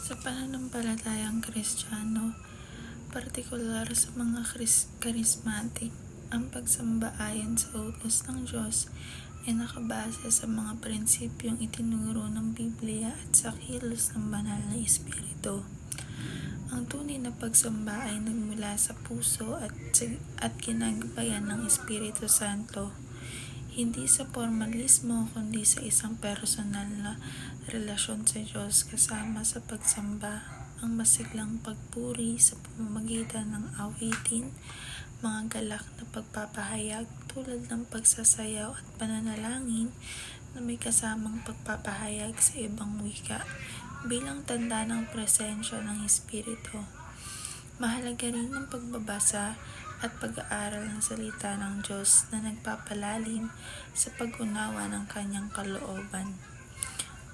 Sa pananampalatayang Kristiyano, partikular sa mga charismatic, ang pagsamba ayon sa utos ng Diyos ay nakabase sa mga prinsipyong itinuro ng Biblia at sa kilos ng banal na Espiritu. Ang tunay na pagsamba ay nagmula sa puso at ginagabayan ng Espiritu Santo, hindi sa formalismo kundi sa isang personal na relasyon sa Diyos. Kasama sa pagsamba ang masiglang pagpuri sa pamamagitan ng awitin, mga galak na pagpapahayag tulad ng pagsasayaw at pananalangin na may kasamang pagpapahayag sa ibang wika bilang tanda ng presensya ng Espiritu. Mahalaga rin ang pagbabasa at pag-aaral ng salita ng Diyos na nagpapalalim sa pag-unawa ng kanyang kalooban.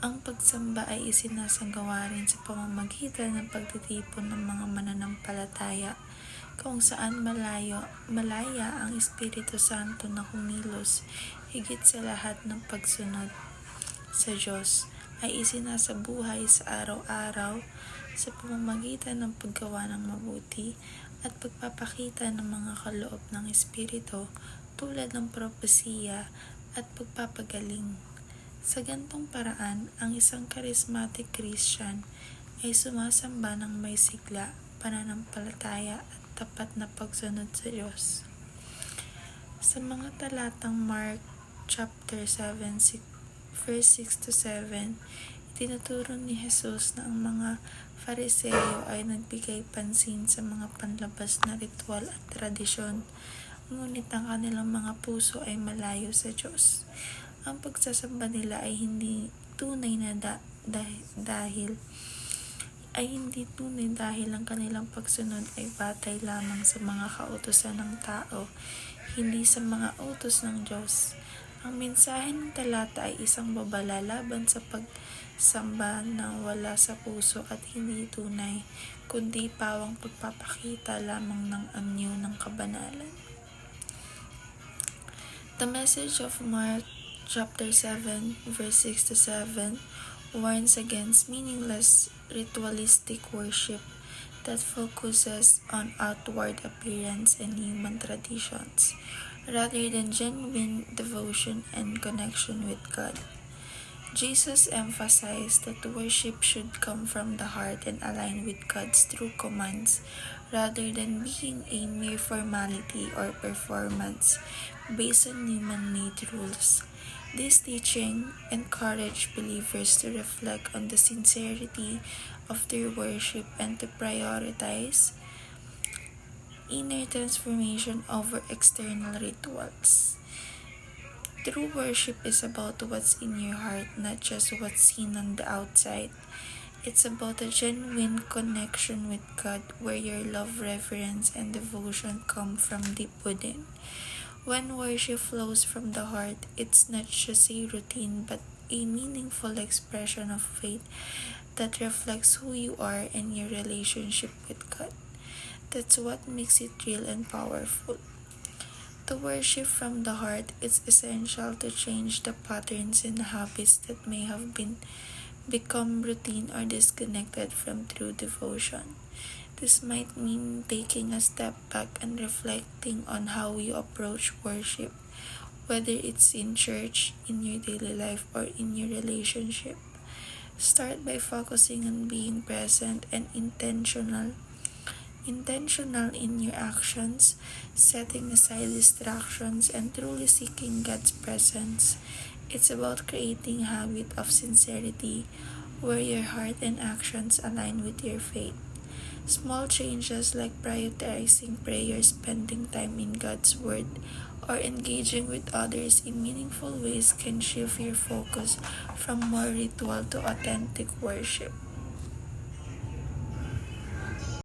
Ang pagsamba ay isinasagawa rin sa pamamagitan ng pagtitipon ng mga mananampalataya kung saan malaya ang Espiritu Santo na kumilos. Higit sa lahat ng pagsunod sa Diyos ay isinasabuhay sa araw-araw sa pamamagitan ng paggawa ng mabuti at pagpapakita ng mga kaloob ng Espiritu tulad ng propesiya at pagpapagaling. Sa gantong paraan, ang isang charismatic Christian ay sumasamba ng may sigla, pananampalataya at tapat na pagsunod sa Diyos. Sa mga talatang Mark chapter 7, verse 6-7, itinuturo ni Jesus na ang mga Fariseo ay nagbigay pansin sa mga panlabas na ritual at tradisyon, ngunit ang kanilang mga puso ay malayo sa Diyos. Ang pagsasamba nila ay hindi tunay dahil ang kanilang pagsunod ay batay lamang sa mga kautusan ng tao, hindi sa mga utos ng Diyos. Ang mensahe ng talata ay isang babala laban sa pagsamba na wala sa puso at hindi tunay, kundi pawang pagpapakita lamang ng anyo ng kabanalan. The message of Mark chapter 7, verse 6-7 warns against meaningless ritualistic worship that focuses on outward appearance and human traditions, rather than genuine devotion and connection with God. Jesus emphasized that worship should come from the heart and align with God's true commands, rather than being a mere formality or performance based on human-made rules. This teaching encouraged believers to reflect on the sincerity of their worship and to prioritize inner transformation over external rituals. True worship is about what's in your heart, not just what's seen on the outside. It's about a genuine connection with God where your love, reverence, and devotion come from deep within. When worship flows from the heart, it's not just a routine but a meaningful expression of faith that reflects who you are and your relationship with God. That's what makes it real and powerful. To worship from the heart, it's essential to change the patterns and habits that may have become routine or disconnected from true devotion. This might mean taking a step back and reflecting on how you approach worship, whether it's in church, in your daily life, or in your relationship. Start by focusing on being present and intentional in your actions, setting aside distractions, and truly seeking God's presence. It's about creating a habit of sincerity where your heart and actions align with your faith. Small changes like prioritizing prayer, spending time in God's Word, or engaging with others in meaningful ways can shift your focus from more ritual to authentic worship.